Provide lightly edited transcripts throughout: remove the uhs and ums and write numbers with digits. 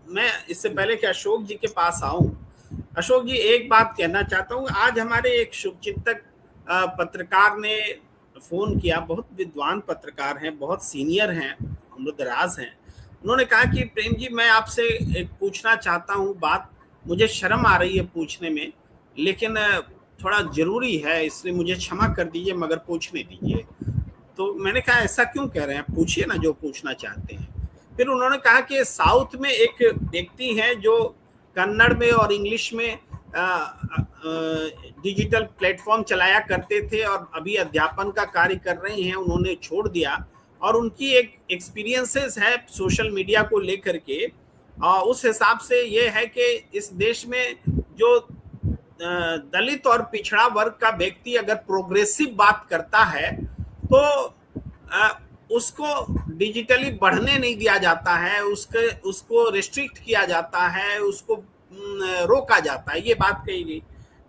मैं इससे पहले कि अशोक जी के पास आऊं, अशोक जी एक बात कहना चाहता हूं। आज हमारे एक शुभचिंतक पत्रकार ने फोन किया, बहुत विद्वान पत्रकार हैं, बहुत सीनियर हैं, उम्रदराज हैं। उन्होंने कहा कि प्रेम जी मैं आपसे एक पूछना चाहता हूं बात, मुझे शर्म आ रही है पूछने में, लेकिन थोड़ा जरूरी है, इसलिए मुझे क्षमा कर दीजिए मगर पूछने दीजिए। तो मैंने कहा ऐसा क्यों कह रहे हैं, पूछिए ना जो पूछना चाहते हैं। फिर उन्होंने कहा कि साउथ में एक व्यक्ति हैं जो कन्नड़ में और इंग्लिश में डिजिटल प्लेटफॉर्म चलाया करते थे और अभी अध्यापन का कार्य कर रहे हैं, उन्होंने छोड़ दिया। और उनकी एक एक्सपीरियंसेस है सोशल मीडिया को लेकर के, उस हिसाब से ये है कि इस देश में जो दलित और पिछड़ा वर्ग का व्यक्ति अगर प्रोग्रेसिव बात करता है तो उसको डिजिटली बढ़ने नहीं दिया जाता है, उसको रिस्ट्रिक्ट किया जाता है, उसको रोका जाता है, ये बात कही गई।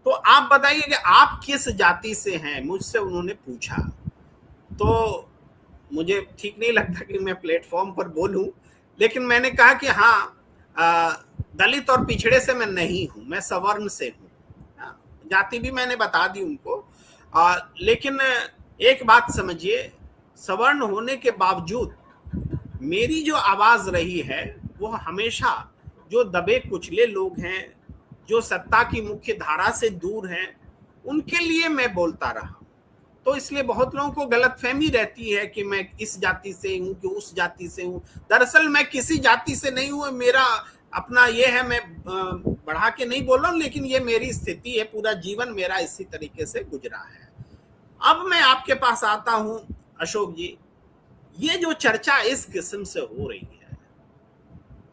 तो आप बताइए कि आप किस जाति से हैं, मुझसे उन्होंने पूछा। तो मुझे ठीक नहीं लगता कि मैं प्लेटफॉर्म पर बोलूं, लेकिन मैंने कहा कि हाँ, दलित और पिछड़े से मैं नहीं हूं, मैं सवर्ण से हूं। जाति भी मैंने बता दी उनको। लेकिन एक बात समझिए, सवर्ण होने के बावजूद मेरी जो आवाज रही है वो हमेशा जो दबे कुचले लोग हैं, जो सत्ता की मुख्य धारा से दूर हैं, उनके लिए मैं बोलता रहा। तो इसलिए बहुत लोगों को गलतफहमी रहती है कि मैं इस जाति से हूं कि उस जाति से हूं। दरअसल मैं किसी जाति से नहीं हूं, मेरा अपना ये है, मैं बढ़ा के नहीं बोल रहा हूं, लेकिन ये मेरी स्थिति है, पूरा जीवन मेरा इसी तरीके से गुजरा है। अब मैं आपके पास आता हूं अशोक जी, ये जो चर्चा इस किस्म से हो रही है,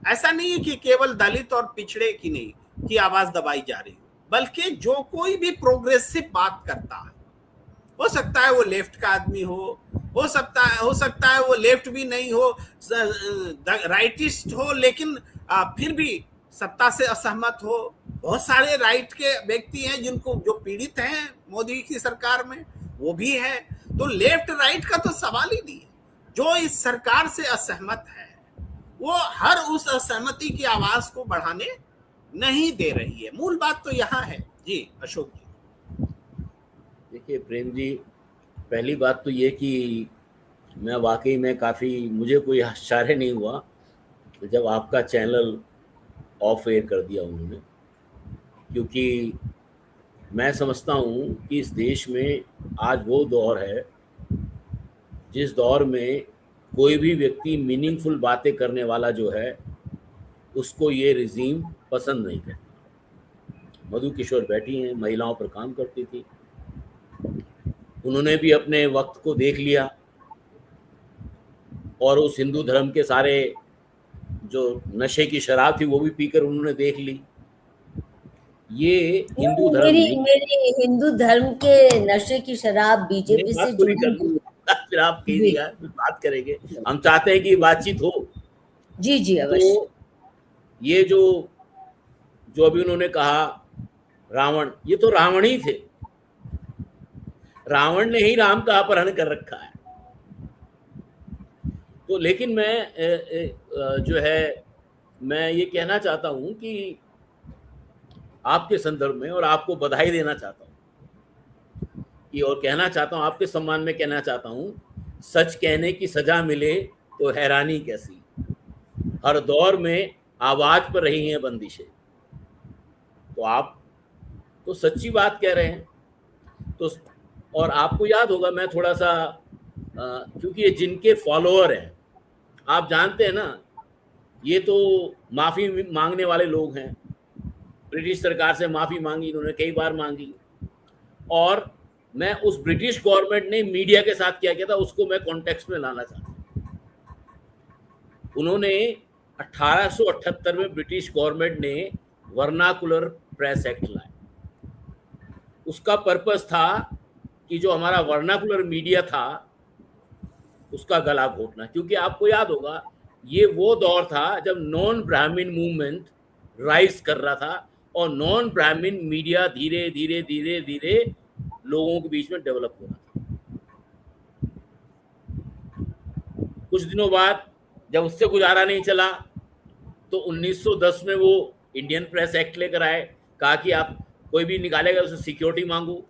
ऐसा नहीं है कि केवल दलित और पिछड़े की नहीं की आवाज दबाई जा रही, बल्कि जो कोई भी प्रोग्रेसिव बात करता है, हो सकता है वो लेफ्ट का आदमी हो सकता है वो लेफ्ट भी नहीं हो, राइटिस्ट हो, लेकिन फिर भी सत्ता से असहमत हो। बहुत सारे राइट के व्यक्ति हैं जिनको जो पीड़ित हैं मोदी की सरकार में, वो भी है। तो लेफ्ट राइट का तो सवाल ही नहीं है। जो इस सरकार से असहमत है वो हर उस असहमति की आवाज को बढ़ाने नहीं दे रही है। मूल बात तो यहाँ है। जी अशोक जी। देखिए प्रेम जी, पहली बात तो ये कि मैं वाकई में काफ़ी, मुझे कोई आश्चर्य नहीं हुआ जब आपका चैनल ऑफ एयर कर दिया उन्होंने, क्योंकि मैं समझता हूँ कि इस देश में आज वो दौर है जिस दौर में कोई भी व्यक्ति मीनिंगफुल बातें करने वाला जो है उसको ये रिजीम पसंद नहीं करता। मधु किशोर बैठी हैं, महिलाओं पर काम करती थी, उन्होंने भी अपने वक्त को देख लिया और उस हिंदू धर्म के सारे जो नशे की शराब थी वो भी पीकर उन्होंने देख ली। ये हिंदू धर्म मेरी हिंदू धर्म के नशे की शराब बीजेपी से जुड़ी हुई, फिर आप कीजिएगा, बात करेंगे, हम चाहते हैं कि बातचीत हो। जी जी अवश्य। तो ये जो अभी उन्होंने कहा रावण, ये तो रावण ही थे, रावण ने ही राम का अपहरण कर रखा है। तो लेकिन मैं जो है मैं ये कहना चाहता हूं कि आपके संदर्भ में, और आपको बधाई देना चाहता हूं कि, और कहना चाहता हूं आपके सम्मान में कहना चाहता हूं, सच कहने की सजा मिले तो हैरानी कैसी, हर दौर में आवाज पर रही हैं बंदिशें। तो आप तो सच्ची बात कह रहे हैं। तो और आपको याद होगा, मैं थोड़ा सा क्योंकि ये जिनके फॉलोअर हैं, आप जानते हैं ना, ये तो माफ़ी मांगने वाले लोग हैं। ब्रिटिश सरकार से माफ़ी मांगी इन्होंने, कई बार मांगी। और मैं उस ब्रिटिश गवर्नमेंट ने मीडिया के साथ क्या किया था उसको मैं कॉन्टेक्स्ट में लाना चाहता हूँ। उन्होंने 1878 में ब्रिटिश गवर्नमेंट ने वर्नाकुलर प्रेस एक्ट लाया। उसका पर्पस था कि जो हमारा वर्नाकुलर मीडिया था उसका गला घोटना, क्योंकि आपको याद होगा ये वो दौर था जब नॉन ब्राह्मण मूवमेंट राइज कर रहा था और नॉन ब्राह्मण मीडिया धीरे धीरे धीरे धीरे लोगों के बीच में डेवलप हो रहा था। कुछ दिनों बाद जब उससे गुजारा नहीं चला तो 1910 में वो इंडियन प्रेस एक्ट लेकर आए, कहा कि आप कोई भी निकालेगा उसे सिक्योरिटी मांगो,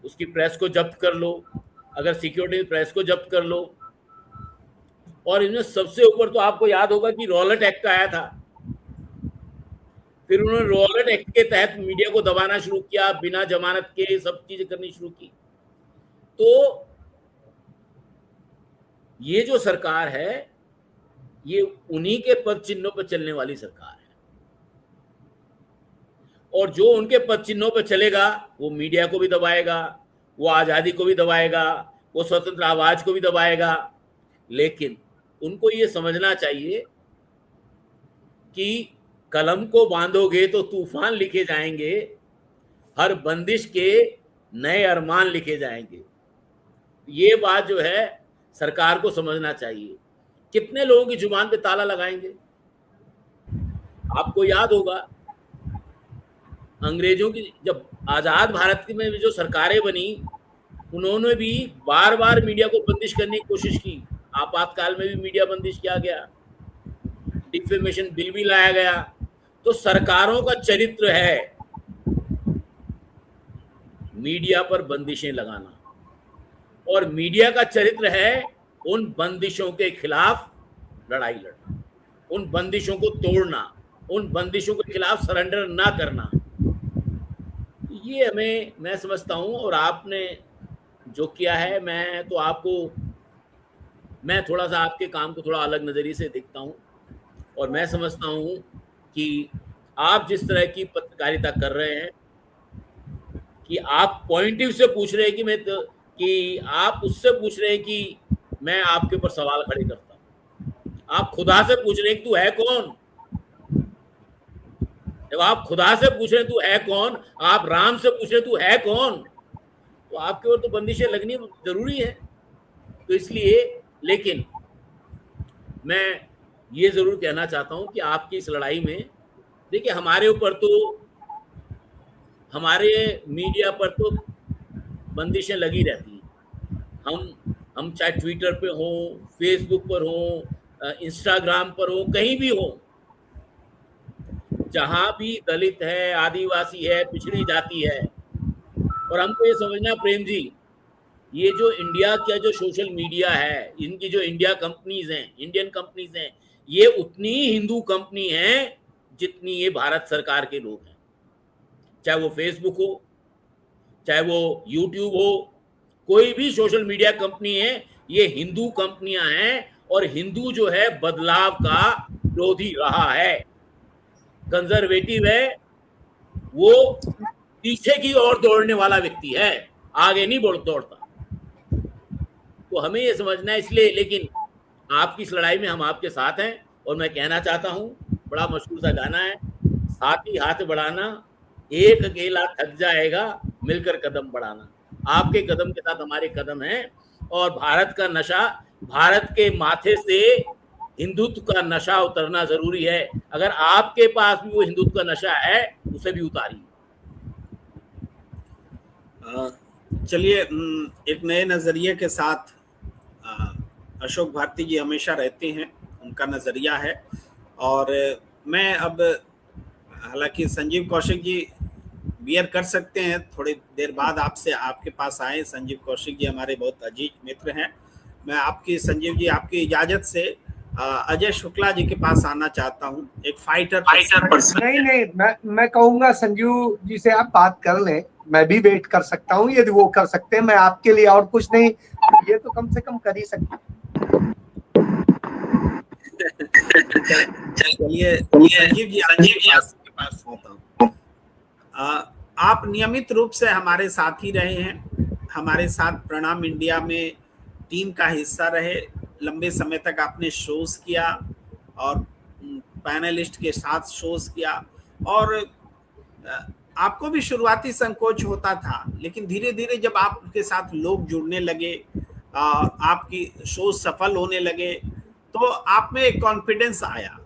उसकी प्रेस को जब्त कर लो, अगर सिक्योरिटी प्रेस को जब्त कर लो। और इनमें सबसे ऊपर तो आपको याद होगा कि रॉलेट एक्ट आया था। फिर उन्होंने रॉलेट एक्ट के तहत मीडिया को दबाना शुरू किया, बिना जमानत के सब चीजें करनी शुरू की। तो ये जो सरकार है ये उन्हीं के पद चिन्हों पर चलने वाली सरकार है, और जो उनके पद चिन्हों पर चलेगा वो मीडिया को भी दबाएगा, वो आजादी को भी दबाएगा, वो स्वतंत्र आवाज को भी दबाएगा। लेकिन उनको ये समझना चाहिए कि कलम को बांधोगे तो तूफान लिखे जाएंगे, हर बंदिश के नए अरमान लिखे जाएंगे। ये बात जो है सरकार को समझना चाहिए। कितने लोगों की जुबान पे ताला लगाएंगे? आपको याद होगा अंग्रेजों की जब आजाद भारत में जो सरकारें बनी, उन्होंने भी बार बार मीडिया को बंदिश करने की कोशिश की। आपातकाल में भी मीडिया बंदिश किया गया, डिफेमेशन बिल भी लाया गया। तो सरकारों का चरित्र है मीडिया पर बंदिशें लगाना, और मीडिया का चरित्र है उन बंदिशों के खिलाफ लड़ाई लड़ना, उन बंदिशों को तोड़ना, उन बंदिशों के खिलाफ सरेंडर ना करना। ये मैं समझता हूं। और आपने जो किया है, मैं थोड़ा सा आपके काम को थोड़ा अलग नजरिए से देखता हूं, और मैं समझता हूं कि आप जिस तरह की पत्रकारिता कर रहे हैं कि आप पॉइंटिव से पूछ रहे हैं कि आप उससे पूछ रहे हैं कि मैं आपके ऊपर सवाल खड़े करता हूं। आप खुदा से पूछ रहे हैं कि तू है कौन। जब आप खुदा से पूछ रहे हैं तू है कौन, आप राम से पूछ रहे हैं तू है कौन, तो आपके ऊपर तो बंदिशें लगनी जरूरी है। तो इसलिए, लेकिन मैं ये जरूर कहना चाहता हूं कि आपकी इस लड़ाई में देखिए, हमारे ऊपर तो, हमारे मीडिया पर तो बंदिशें लगी रहती हैं। हम चाहे ट्विटर पे हो, फेसबुक पर हो, इंस्टाग्राम पर हो, कहीं भी हो, जहां भी दलित है, आदिवासी है, पिछड़ी जाति है। और हमको ये समझना प्रेम जी, ये जो इंडिया का जो सोशल मीडिया है, इनकी जो इंडियन कंपनीज हैं, ये उतनी ही हिंदू कंपनी हैं जितनी ये भारत सरकार के लोग हैं। चाहे वो फेसबुक हो, चाहे वो यूट्यूब हो, कोई भी सोशल मीडिया कंपनी है, ये हिंदू कंपनियां हैं। और हिंदू जो है बदलाव का विरोधी रहा है, कंजर्वेटिव है, वो पीछे की ओर दौड़ने वाला व्यक्ति है, आगे नहीं दौड़ता। तो हमें ये समझना है। इसलिए, लेकिन आपकी इस लड़ाई में हम आपके साथ हैं। और मैं कहना चाहता हूं, बड़ा मशहूर सा गाना है, साथ ही हाथ बढ़ाना, एक अकेला थक जाएगा, मिलकर कदम बढ़ाना। आपके कदम के साथ हमारे कदम हैं, और भारत का नशा, भारत के माथे से हिंदुत्व का नशा उतरना जरूरी है। अगर आपके पास भी वो हिंदुत्व का नशा है, उसे भी उतारिए। चलिए, एक नए नजरिए के साथ अशोक भारती जी हमेशा रहते हैं, उनका नजरिया है। और मैं अब, हालांकि संजीव कौशिक जी बियर कर सकते हैं, थोड़ी देर बाद आपसे आपके पास आए। संजीव कौशिक जी हमारे बहुत अजीज मित्र हैं। मैं आपकी, संजीव जी, आपकी इजाजत से अजय शुक्ला जी के पास आना चाहता हूं, एक फाइटर नहीं, मैं कहूंगा संजीव जी से आप बात कर लें, मैं भी वेट कर सकता हूं यदि वो कर सकते हैं। मैं आपके लिए और कुछ नहीं, ये तो कम से कम कर ही सकते। चलिए संजीव जी आपके पास आता हूं। आप नियमित रूप से हमारे साथ ही रहे हैं, हमारे साथ प्रणाम इंडिया में टीम का हिस्सा रहे। लंबे समय तक आपने शोज किया और पैनलिस्ट के साथ शोज किया, और आपको भी शुरुआती संकोच होता था, लेकिन धीरे धीरे जब आपके साथ लोग जुड़ने लगे, आपकी शोज सफल होने लगे, तो आप में एक कॉन्फिडेंस आया।